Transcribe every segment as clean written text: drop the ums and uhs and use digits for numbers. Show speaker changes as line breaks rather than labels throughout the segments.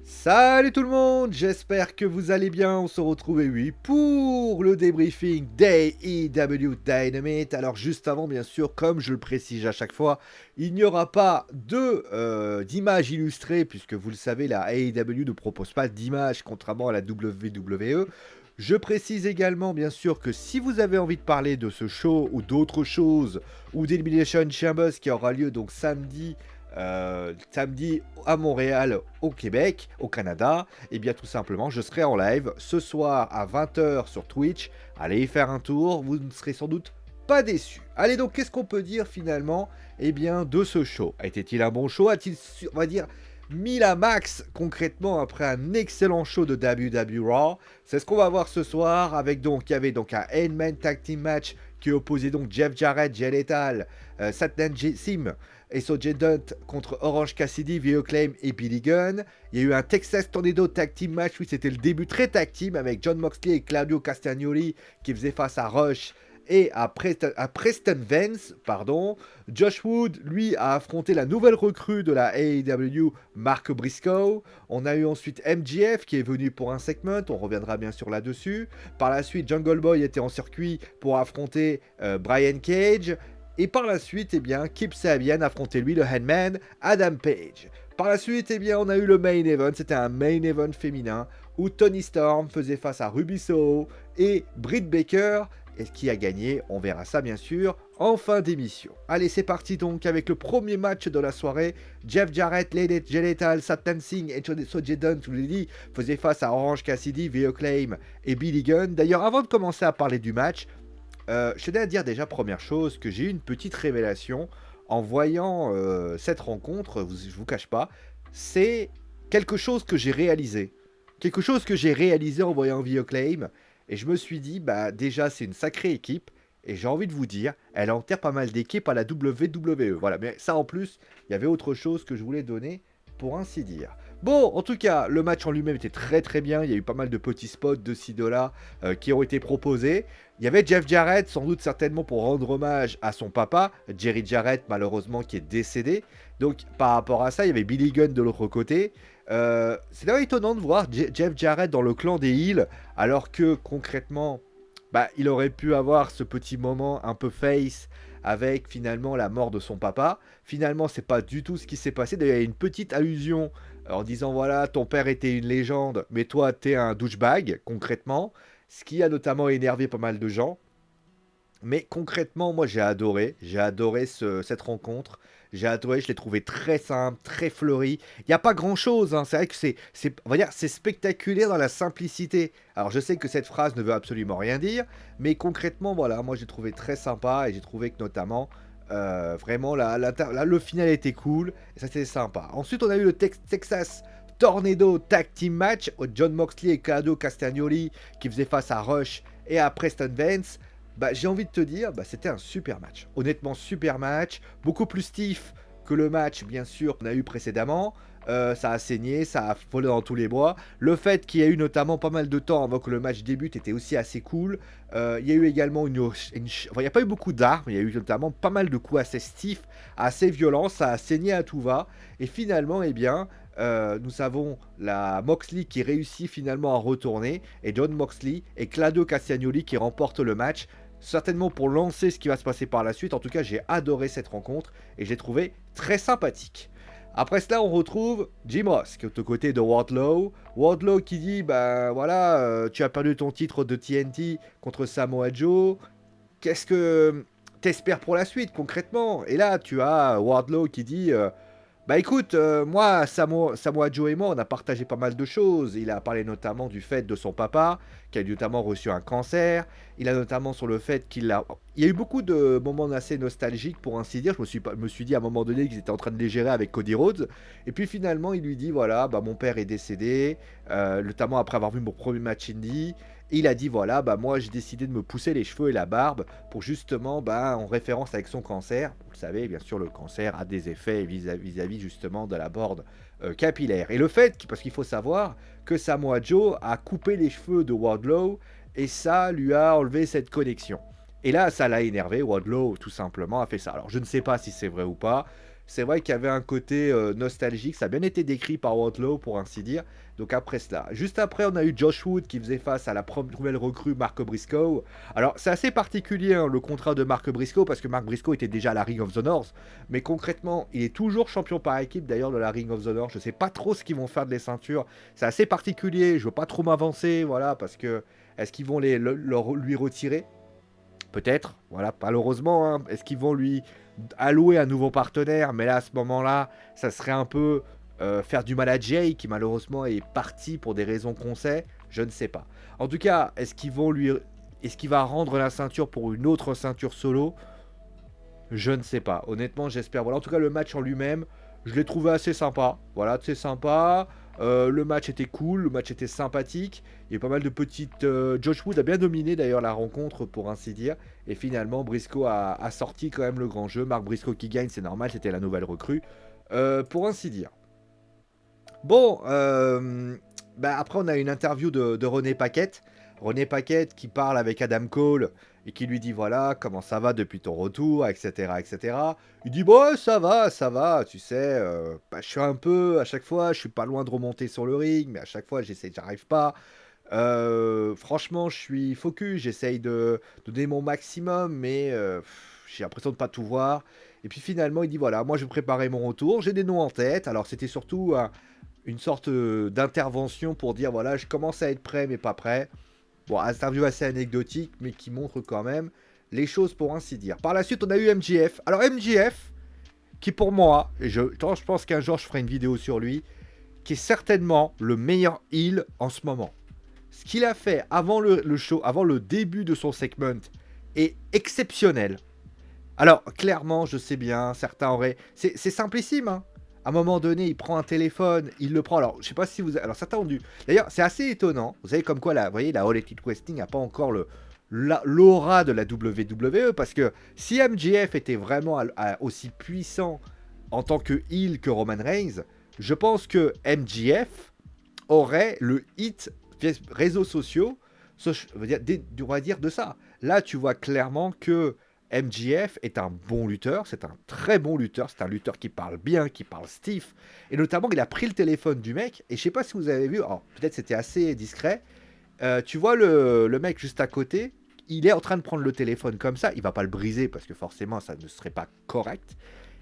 Salut tout le monde, j'espère que vous allez bien. On se retrouve oui pour le débriefing d'AEW Dynamite. Alors juste avant, bien sûr, comme je le précise à chaque fois, il n'y aura pas d'images illustrées puisque vous le savez, la AEW ne propose pas d'images contrairement à la WWE. Je précise également, bien sûr, que si vous avez envie de parler de ce show ou d'autres choses, ou d'Elimination Chambers qui aura lieu donc samedi à Montréal, au Québec, au Canada, et bien tout simplement, je serai en live ce soir à 20h sur Twitch. Allez y faire un tour, vous ne serez sans doute pas déçus. Allez donc, qu'est-ce qu'on peut dire finalement de ce show? Était-il un bon show? A-t-il, on va dire, mis la max concrètement après un excellent show de WWE Raw? C'est ce qu'on va voir ce soir avec il y avait donc un Endman Tag Team Match qui opposait donc Jeff Jarrett, Jay Lethal, Satnam Sim et Soji Dunt contre Orange Cassidy, The Acclaim et Billy Gunn. Il y a eu un Texas Tornado Tag Team Match, oui c'était le début très tag team avec John Moxley et Claudio Castagnoli qui faisaient face à Rush et à Preston Vance, pardon. Josh Wood, lui, a affronté la nouvelle recrue de la AEW, Mark Briscoe. On a eu ensuite MJF qui est venu pour un segment, on reviendra bien sûr là-dessus. Par la suite, Jungle Boy était en circuit pour affronter Brian Cage. Et par la suite, Kip Sabian affrontait lui le Handman, Adam Page. Par la suite, on a eu le main event, c'était un main event féminin où Toni Storm faisait face à Ruby Soho et Britt Baker. Et qui a gagné, on verra ça bien sûr en fin d'émission. Allez, c'est parti donc avec le premier match de la soirée. Jeff Jarrett, Jay Lethal, Satnam Singh et Soji Dunt, je vous l'ai dit, faisaient face à Orange Cassidy, The Acclaim et Billy Gunn. D'ailleurs, avant de commencer à parler du match, je tenais à dire déjà, première chose, que j'ai eu une petite révélation en voyant cette rencontre, je vous cache pas, c'est quelque chose que j'ai réalisé. Quelque chose que j'ai réalisé en voyant The Acclaim, et je me suis dit, bah déjà c'est une sacrée équipe, et j'ai envie de vous dire, elle enterre pas mal d'équipes à la WWE. Voilà, mais ça en plus, il y avait autre chose que je voulais donner, pour ainsi dire. Bon, en tout cas, le match en lui-même était très très bien, il y a eu pas mal de petits spots de ci, de là, qui ont été proposés. Il y avait Jeff Jarrett, sans doute certainement pour rendre hommage à son papa, Jerry Jarrett, malheureusement, qui est décédé. Donc, par rapport à ça, il y avait Billy Gunn de l'autre côté. C'est d'ailleurs étonnant de voir Jeff Jarrett dans le clan des Heels, alors que concrètement, bah, il aurait pu avoir ce petit moment un peu face avec finalement la mort de son papa. Finalement, c'est pas du tout ce qui s'est passé. D'ailleurs, il y a une petite allusion en disant voilà, ton père était une légende, mais toi, t'es un douchebag, concrètement. Ce qui a notamment énervé pas mal de gens. Mais concrètement, moi j'ai adoré cette rencontre, j'ai adoré, je l'ai trouvé très simple, très fleuri. Il n'y a pas grand chose, hein. C'est vrai que on va dire, c'est spectaculaire dans la simplicité. Alors je sais que cette phrase ne veut absolument rien dire, mais concrètement, voilà, moi j'ai trouvé très sympa et j'ai trouvé que notamment, vraiment, le final était cool et ça c'était sympa. Ensuite, on a eu le Texas Tornado Tag Team Match, John Moxley et Claudio Castagnoli qui faisaient face à Rush et à Preston Vance. Bah, j'ai envie de te dire, bah, c'était un super match. Honnêtement, super match. Beaucoup plus stiff que le match, bien sûr, qu'on a eu précédemment. Ça a saigné, ça a volé dans tous les bois. Le fait qu'il y ait eu notamment pas mal de temps avant que le match débute était aussi assez cool. Il y a eu également enfin, il n'y a pas eu beaucoup d'armes, il y a eu notamment pas mal de coups assez stiffs, assez violents. Ça a saigné à tout va. Et finalement, nous avons la Moxley qui réussit finalement à retourner. Et John Moxley et Claudio Castagnoli qui remportent le match certainement pour lancer ce qui va se passer par la suite. En tout cas, j'ai adoré cette rencontre et j'ai trouvé très sympathique. Après cela, on retrouve Jim Ross qui est aux côtés de Wardlow. Wardlow qui dit, bah voilà, tu as perdu ton titre de TNT contre Samoa Joe. Qu'est-ce que t'espères pour la suite concrètement? Et là, tu as Wardlow qui dit, bah écoute, moi, Samoa Joe et moi, on a partagé pas mal de choses. Il a parlé notamment du fait de son papa, qui a notamment reçu un cancer. Il a notamment sur le fait qu'il a... Il y a eu beaucoup de moments assez nostalgiques, pour ainsi dire. Me suis dit à un moment donné qu'ils étaient en train de les gérer avec Cody Rhodes. Et puis finalement, il lui dit, voilà, bah mon père est décédé, notamment après avoir vu mon premier match indie. Et il a dit, voilà, bah moi, j'ai décidé de me pousser les cheveux et la barbe pour justement, bah, en référence avec son cancer. Vous le savez, bien sûr, le cancer a des effets vis-à-vis justement de la borde capillaire. Et le fait, parce qu'il faut savoir que Samoa Joe a coupé les cheveux de Wardlow et ça lui a enlevé cette connexion. Et là, ça l'a énervé. Wardlow, tout simplement, a fait ça. Alors, je ne sais pas si c'est vrai ou pas. c'est vrai qu'il y avait un côté nostalgique. Ça a bien été décrit par Wardlow, pour ainsi dire. Donc après cela. Juste après, on a eu Josh Wood qui faisait face à la nouvelle recrue Mark Briscoe. Alors c'est assez particulier hein, le contrat de Mark Briscoe parce que Mark Briscoe était déjà à la Ring of the North. Mais concrètement, il est toujours champion par équipe d'ailleurs de la Ring of the North. Je sais pas trop ce qu'ils vont faire de les ceintures. C'est assez particulier. Je veux pas trop m'avancer, voilà, parce que est-ce qu'ils vont lui retirer? Peut-être, voilà, malheureusement. Hein. Est-ce qu'ils vont lui allouer un nouveau partenaire? Mais là, à ce moment-là, ça serait un peu faire du mal à Jay, qui malheureusement est parti pour des raisons qu'on sait. Je ne sais pas. En tout cas, est-ce qu'il va rendre la ceinture pour une autre ceinture solo? Je ne sais pas. Honnêtement, j'espère. Voilà, en tout cas, le match en lui-même, je l'ai trouvé assez sympa. Voilà, c'est sympa. Le match était cool, le match était sympathique. Il y a eu pas mal de petites. Josh Wood a bien dominé d'ailleurs la rencontre, pour ainsi dire. Et finalement, Briscoe a sorti quand même le grand jeu. Mark Briscoe qui gagne, c'est normal, c'était la nouvelle recrue. Pour ainsi dire. Bon, bah après, on a une interview de René Paquette. René Paquette qui parle avec Adam Cole et qui lui dit voilà, comment ça va depuis ton retour, etc. etc. Il dit bon, ça va, tu sais, bah, je suis un peu, à chaque fois, je suis pas loin de remonter sur le ring, mais à chaque fois, j'arrive pas. Franchement, je suis focus, j'essaye de donner mon maximum, mais j'ai l'impression de pas tout voir. Et puis finalement, il dit voilà, moi je vais préparer mon retour, j'ai des noms en tête. Alors c'était surtout une sorte d'intervention pour dire voilà, je commence à être prêt, mais pas prêt. Bon, interview assez anecdotique, mais qui montre quand même les choses pour ainsi dire. Par la suite, on a eu MJF. Alors MJF, qui pour moi, et je pense qu'un jour je ferai une vidéo sur lui, qui est certainement le meilleur heel en ce moment. Ce qu'il a fait avant le show, avant le début de son segment, est exceptionnel. Alors, clairement, je sais bien, certains auraient... C'est simplissime, hein. À un moment donné, il prend un téléphone, il le prend. Alors, je sais pas si vous... Alors, certains ont dû... D'ailleurs, c'est assez étonnant. Vous savez, comme quoi, vous voyez, la All Elite Wrestling n'a pas encore l'aura de la WWE, parce que si MJF était vraiment aussi puissant en tant que heel que Roman Reigns, je pense que MJF aurait le hit réseaux sociaux, on va dire de ça. Là, tu vois clairement que MJF est un bon lutteur, c'est un très bon lutteur, c'est un lutteur qui parle bien, qui parle stiff, et notamment il a pris le téléphone du mec, et je sais pas si vous avez vu, alors peut-être c'était assez discret, tu vois le mec juste à côté, il est en train de prendre le téléphone comme ça, il va pas le briser parce que forcément ça ne serait pas correct,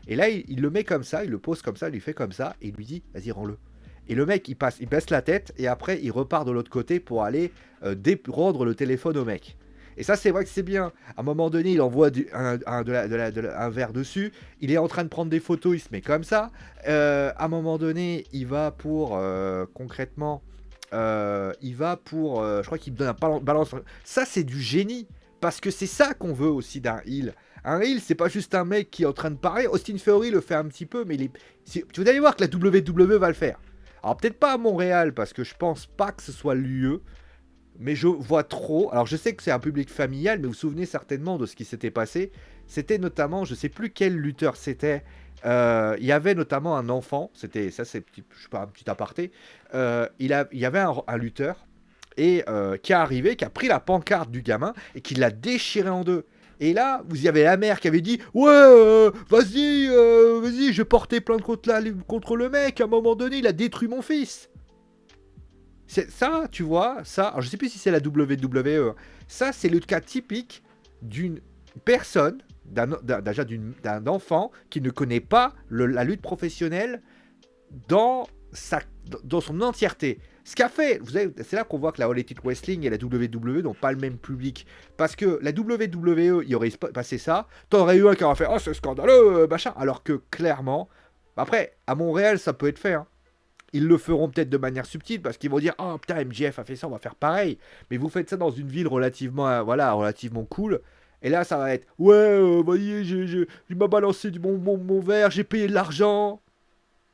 et là il le met comme ça, il le pose comme ça, il lui fait comme ça, et il lui dit vas-y rends-le. Et le mec il baisse la tête, et après il repart de l'autre côté pour aller rendre le téléphone au mec. Et ça, c'est vrai que c'est bien. À un moment donné, il envoie un verre dessus. Il est en train de prendre des photos, il se met comme ça. À un moment donné, il va pour, concrètement, je crois qu'il me donne un balance. Ça, c'est du génie. Parce que c'est ça qu'on veut aussi d'un heel. Un heel, c'est pas juste un mec qui est en train de parler. Austin Theory le fait un petit peu, mais vous allez voir que la WWE va le faire. Alors, peut-être pas à Montréal, parce que je pense pas que ce soit le lieu. Mais je vois trop. Alors, je sais que c'est un public familial, mais vous vous souvenez certainement de ce qui s'était passé. C'était notamment, je sais plus quel lutteur c'était. Il y avait notamment un enfant. C'était ça, c'est je sais pas, un petit aparté. Il y avait un lutteur et qui est arrivé, qui a pris la pancarte du gamin et qui l'a déchiré en deux. Et là, vous y avez la mère qui avait dit ouais, vas-y, je portais plainte contre le mec. À un moment donné, il a détruit mon fils. C'est ça, tu vois, ça, alors je sais plus si c'est la WWE, ça c'est le cas typique d'une personne, d'un enfant qui ne connaît pas la lutte professionnelle dans son entièreté. Ce qu'a fait, vous savez, c'est là qu'on voit que la All Elite Wrestling et la WWE n'ont pas le même public. Parce que la WWE, il y aurait passé ça, t'aurais eu un qui aurait fait « Oh, c'est scandaleux, machin », alors que clairement, après, à Montréal, ça peut être fait, hein. Ils le feront peut-être de manière subtile parce qu'ils vont dire oh putain MJF a fait ça, on va faire pareil. Mais vous faites ça dans une ville relativement relativement cool. Et là ça va être ouais voyez il m'a balancé mon verre, j'ai payé de l'argent.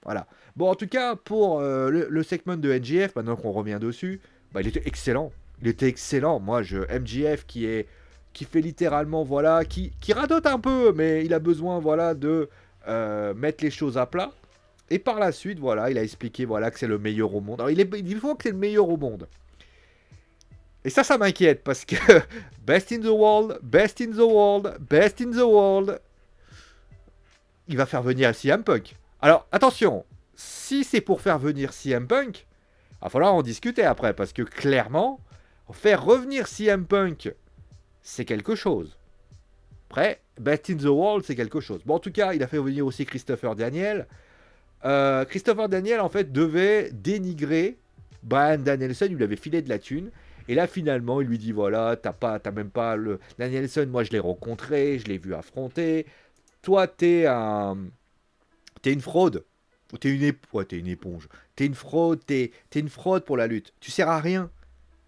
Voilà. Bon en tout cas pour le segment de MJF, maintenant qu'on revient dessus, bah, il était excellent. Il était excellent. Moi MJF qui fait littéralement voilà qui radote un peu mais il a besoin voilà de mettre les choses à plat. Et par la suite, voilà, il a expliqué voilà, que c'est le meilleur au monde. Alors, il faut que c'est le meilleur au monde. Et ça m'inquiète parce que best in the world, best in the world, best in the world. il va faire venir CM Punk. Alors, attention, si c'est pour faire venir CM Punk, il va falloir en discuter après, parce que clairement, faire revenir CM Punk, c'est quelque chose. Après, Best in the World, c'est quelque chose. Bon, en tout cas, il a fait venir aussi Christopher Daniel. Christopher Daniel, en fait, devait dénigrer Bryan Danielson, il lui avait filé de la thune. Et là, finalement, il lui dit, voilà, t'as même pas le... Danielson, moi, je l'ai rencontré, je l'ai vu affronter. Toi, t'es une fraude. Ou t'es une éponge. T'es une fraude, t'es une fraude pour la lutte. Tu sers à rien.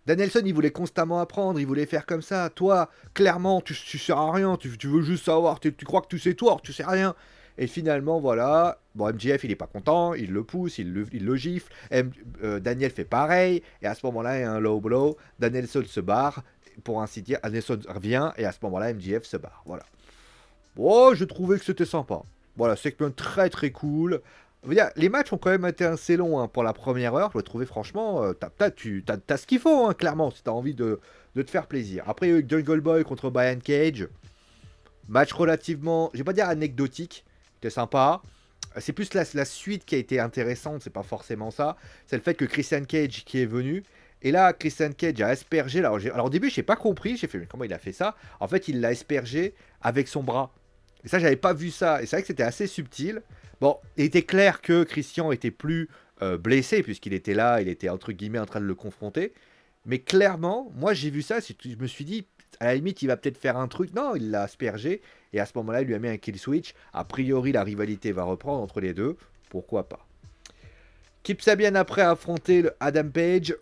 Danielson, il voulait constamment apprendre, il voulait faire comme ça. Toi, clairement, tu sers à rien. Tu veux juste savoir, tu crois que tu sais tout, alors tu sais rien. Et finalement, voilà. Bon, MJF, il est pas content, il le pousse, il le gifle. Daniel fait pareil. Et à ce moment-là, il y a un low blow. Danielson se barre, pour ainsi dire. Danielson revient, et à ce moment-là, MJF se barre. Voilà. Oh, je trouvais que c'était sympa. Voilà, segment très très cool. Je veux dire, les matchs ont quand même été assez longs hein, pour la première heure. Je le trouvais franchement, t'as ce qu'il faut, hein, clairement, si t'as envie de te faire plaisir. Après, il y a eu Jungle Boy contre Brian Cage. Match relativement, je vais pas dire anecdotique, c'était sympa. C'est plus la suite qui a été intéressante, c'est pas forcément ça. C'est le fait que Christian Cage qui est venu. Et là, Christian Cage a aspergé. Alors au début, j'ai pas compris. J'ai fait, mais comment il a fait ça? En fait, il l'a aspergé avec son bras. Et ça, j'avais pas vu ça. Et c'est vrai que c'était assez subtil. Bon, il était clair que Christian était plus blessé, puisqu'il était là, il était entre guillemets en train de le confronter. Mais clairement, moi j'ai vu ça, je me suis dit, à la limite, il va peut-être faire un truc. Non, il l'a aspergé. Et à ce moment-là, il lui a mis un kill switch. A priori, la rivalité va reprendre entre les deux. Pourquoi pas? Kip Sabian après a affronté le Adam Page.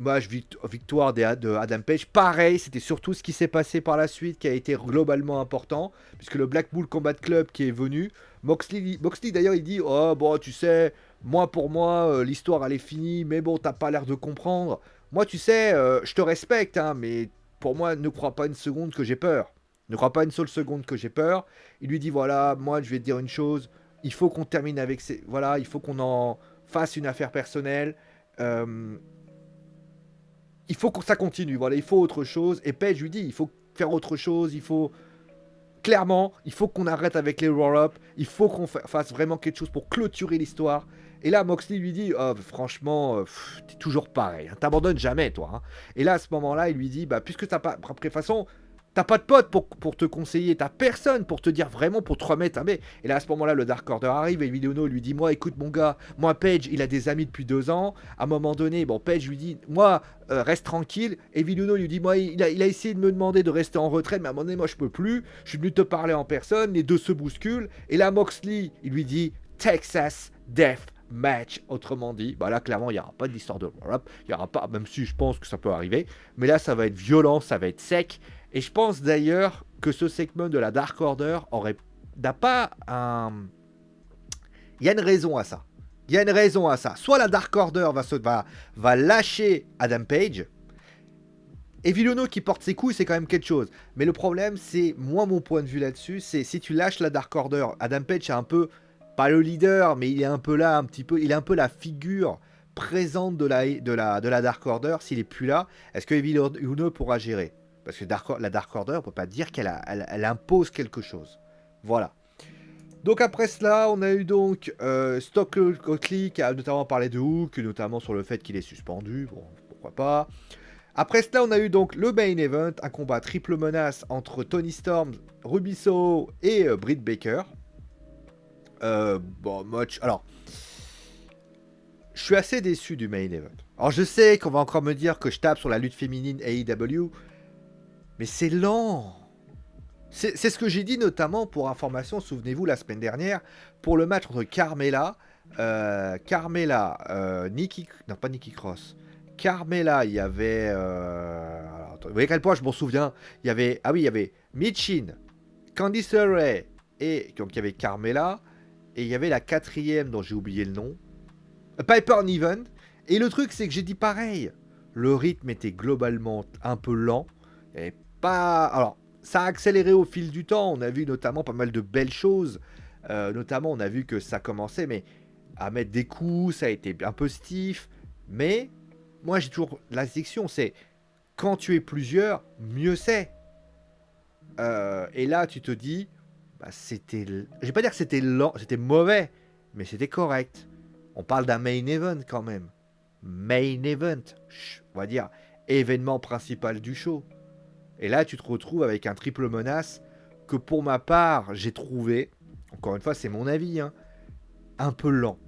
Match victoire de Adam Page. Pareil, c'était surtout ce qui s'est passé par la suite qui a été globalement important. Puisque le Black Bull Combat Club qui est venu. Moxley d'ailleurs, il dit, oh bon, tu sais, moi pour moi, l'histoire elle est finie. Mais bon, t'as pas l'air de comprendre. Moi, tu sais, je te respecte, hein, mais pour moi, ne crois pas une seconde que j'ai peur. Ne crois pas une seule seconde que j'ai peur. Il lui dit, voilà, moi, je vais te dire une chose. Il faut qu'on termine avec ces... Voilà, il faut qu'on en fasse une affaire personnelle. Euh, il faut que ça continue, voilà, il faut autre chose. Et Page lui dit, il faut faire autre chose, il faut... Clairement, il faut qu'on arrête avec les roll-up, il faut qu'on fasse vraiment quelque chose pour clôturer l'histoire. Et là, Moxley lui dit, oh, franchement, t'es toujours pareil, hein, t'abandonnes jamais, toi. Hein. Et là, à ce moment-là, il lui dit, bah, puisque t'as pas... Après, de toute façon, t'as pas de pote pour te conseiller, t'as personne pour te dire vraiment, pour te remettre. Hein, mais... Et là, à ce moment-là, le Dark Order arrive et Evil Uno lui dit, moi, écoute, mon gars, moi, Page, il a des amis depuis 2 ans. À un moment donné, bon, Page lui dit, moi, reste tranquille. Evil Uno lui dit, moi, il a essayé de me demander de rester en retraite, mais à un moment donné, moi, je peux plus. Je suis venu te parler en personne. Les deux se bousculent. Et là, Moxley, il lui dit, Texas Death Match, autrement dit, bah là clairement il n'y aura pas d'histoire de roll-up, il y aura pas, même si je pense que ça peut arriver, mais là ça va être violent, ça va être sec, et je pense d'ailleurs que ce segment de la Dark Order n'a pas un... Il y a une raison à ça. Il y a une raison à ça. Soit la Dark Order va lâcher Adam Page, et Villono qui porte ses couilles, c'est quand même quelque chose. Mais le problème, c'est, moi mon point de vue là-dessus, c'est si tu lâches la Dark Order, Adam Page est un peu, pas le leader, mais il est un peu là, un petit peu, il est un peu la figure présente de la Dark Order. S'il est plus là, est-ce que Villono pourra gérer? Parce que la Dark Order, on ne peut pas dire qu'elle impose quelque chose. Voilà. Donc après cela, on a eu donc Stokely qui a notamment parlé de Hook, notamment sur le fait qu'il est suspendu. Bon, pourquoi pas. Après cela, on a eu donc le main event, un combat triple menace entre Tony Storm, Ruby Soho et Britt Baker. Bon, match. Alors, je suis assez déçu du main event. Alors, je sais qu'on va encore me dire que je tape sur la lutte féminine AEW, mais c'est lent. C'est ce que j'ai dit notamment pour information, souvenez-vous, la semaine dernière, pour le match entre Carmella, Nikki... Non, pas Nikki Cross. Carmella, il y avait... alors, vous voyez à quel point je m'en souviens. Il y avait... Ah oui, il y avait Michin, Candice LeRae, et donc il y avait Carmella, et il y avait la quatrième dont j'ai oublié le nom, Piper Niven. Et le truc, c'est que j'ai dit pareil. Le rythme était globalement un peu lent. Et pas... Alors, ça a accéléré au fil du temps. On a vu notamment pas mal de belles choses. Notamment, on a vu que ça commençait, mais à mettre des coups, ça a été un peu stiff. Mais moi, j'ai toujours la section, c'est quand tu es plusieurs, mieux c'est. Et là, tu te dis, bah, c'était... Je vais pas dire que c'était lent, c'était mauvais, mais c'était correct. On parle d'un main event quand même. Main event, on va dire événement principal du show. Et là, tu te retrouves avec un triple menace que pour ma part, j'ai trouvé, encore une fois, c'est mon avis, hein, un peu lent.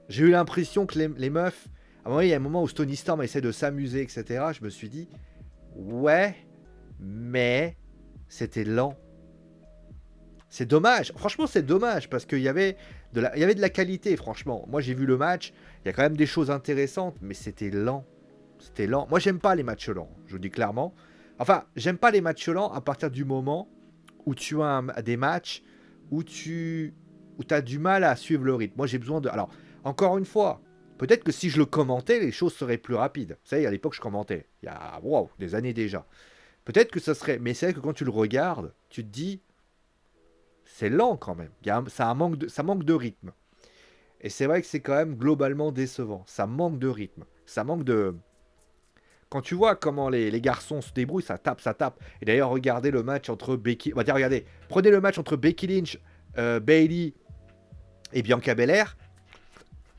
J'ai eu l'impression que les meufs, à un moment, il y a un moment où Stony Storm essaie de s'amuser, etc. Je me suis dit, ouais, mais c'était lent. C'est dommage. Franchement, c'est dommage parce qu'il y avait il y avait de la qualité, franchement. Moi, j'ai vu le match. Il y a quand même des choses intéressantes, mais c'était lent. C'était lent. Moi, j'aime pas les matchs lents. Je vous dis clairement. Enfin, j'aime pas les matchs lents à partir du moment où tu as des matchs où tu as du mal à suivre le rythme. Moi, j'ai besoin de... Alors, encore une fois, peut-être que si je le commentais, les choses seraient plus rapides. Vous savez, à l'époque, je commentais. Il y a des années déjà. Peut-être que ça serait... Mais c'est vrai que quand tu le regardes, tu te dis... C'est lent quand même. Ça manque de rythme. Et c'est vrai que c'est quand même globalement décevant. Ça manque de rythme. Ça manque de... Quand tu vois comment les garçons se débrouillent, ça tape, ça tape. Et d'ailleurs, regardez le match entre Becky... On va dire, regardez. Prenez le match entre Becky Lynch, Bayley et Bianca Belair.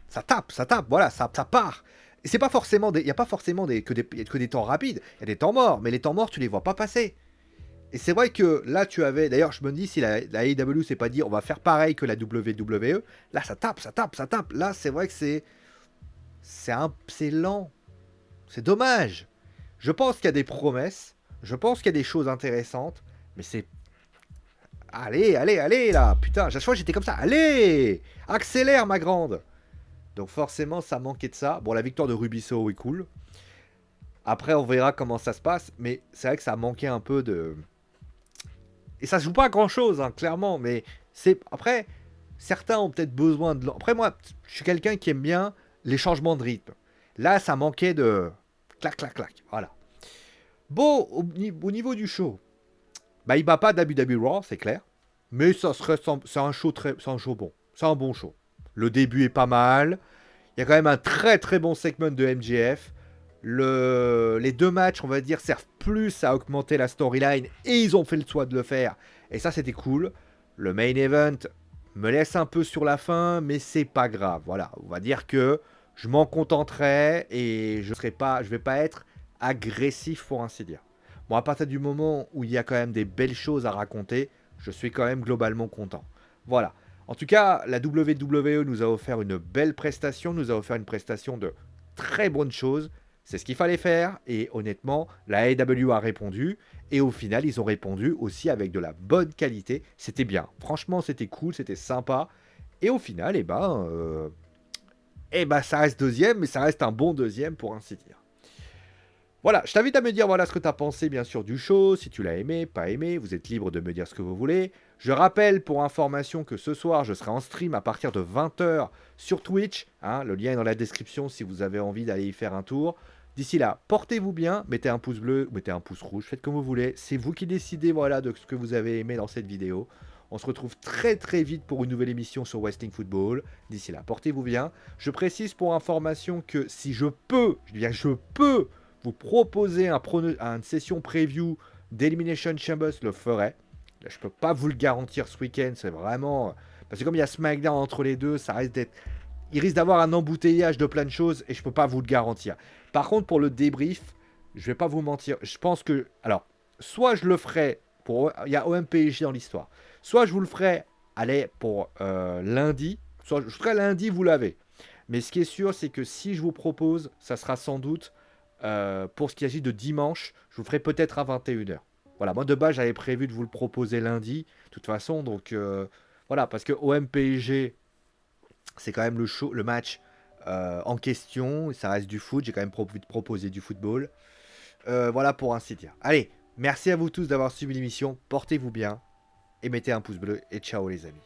Ça tape, voilà, ça part. Et c'est pas forcément il n'y a pas forcément que des temps rapides. Il y a des temps morts, mais les temps morts, tu les vois pas passer. Et c'est vrai que là, tu avais... D'ailleurs, je me dis, si la AEW s'est pas dit, on va faire pareil que la WWE, là, ça tape, ça tape, ça tape. Là, c'est vrai que c'est lent. C'est dommage. Je pense qu'il y a des promesses. Je pense qu'il y a des choses intéressantes. Mais c'est... Allez, allez, allez, là. Putain, chaque fois, j'étais comme ça. Allez, accélère, ma grande. Donc forcément, ça manquait de ça. Bon, la victoire de Ruby Soho est cool. Après, on verra comment ça se passe. Mais c'est vrai que ça manquait un peu de... Et ça se joue pas à grand chose, hein, clairement, mais c'est. Après, certains ont peut-être besoin de. Après, moi, je suis quelqu'un qui aime bien les changements de rythme. Là, ça manquait de. Clac, clac, clac. Voilà. Bon, au niveau du show, bah, il bat pas WWE Raw, c'est clair. Mais ça serait. C'est un show bon. C'est un bon show. Le début est pas mal. Il y a quand même un très très bon segment de MJF. Les deux matchs, on va dire, servent plus à augmenter la storyline et ils ont fait le choix de le faire. Et ça, c'était cool. Le main event me laisse un peu sur la fin, mais c'est pas grave. Voilà, on va dire que je m'en contenterai et je vais pas être agressif pour ainsi dire. Bon, à partir du moment où il y a quand même des belles choses à raconter, je suis quand même globalement content. Voilà. En tout cas, la WWE nous a offert une belle prestation, nous a offert une prestation de très bonnes choses. C'est ce qu'il fallait faire et honnêtement, la AEW a répondu et au final, ils ont répondu aussi avec de la bonne qualité. C'était bien. Franchement, c'était cool, c'était sympa. Et au final, ça reste deuxième, mais ça reste un bon deuxième pour ainsi dire. Voilà, je t'invite à me dire voilà ce que tu as pensé bien sûr du show, si tu l'as aimé, pas aimé, vous êtes libre de me dire ce que vous voulez. Je rappelle pour information que ce soir je serai en stream à partir de 20h sur Twitch, hein, le lien est dans la description si vous avez envie d'aller y faire un tour. D'ici là, portez-vous bien, mettez un pouce bleu, mettez un pouce rouge, faites comme vous voulez, c'est vous qui décidez voilà, de ce que vous avez aimé dans cette vidéo. On se retrouve très très vite pour une nouvelle émission sur Wrestling Football. D'ici là, portez-vous bien. Je précise pour information que si je peux, je dis bien je peux vous proposer une session preview d'Elimination Chambers, je le ferai. Là, je peux pas vous le garantir ce week-end, c'est vraiment... Parce que comme il y a SmackDown entre les deux, ça risque d'être... Il risque d'avoir un embouteillage de plein de choses et je peux pas vous le garantir. Par contre, pour le débrief, je vais pas vous mentir, je pense que... Alors, soit je le ferai pour... Il y a OMPG dans l'histoire. Soit je vous le ferai, allez, pour lundi, soit je ferai lundi, vous l'avez. Mais ce qui est sûr, c'est que si je vous propose, ça sera sans doute... pour ce qui agit de dimanche, je vous ferai peut-être à 21h. Voilà, moi de base j'avais prévu de vous le proposer lundi, de toute façon, donc voilà, parce que OM-PSG, c'est quand même le match en question, ça reste du foot, j'ai quand même proposé du football. Voilà pour ainsi dire. Allez, merci à vous tous d'avoir suivi l'émission, portez-vous bien, et mettez un pouce bleu, et ciao les amis.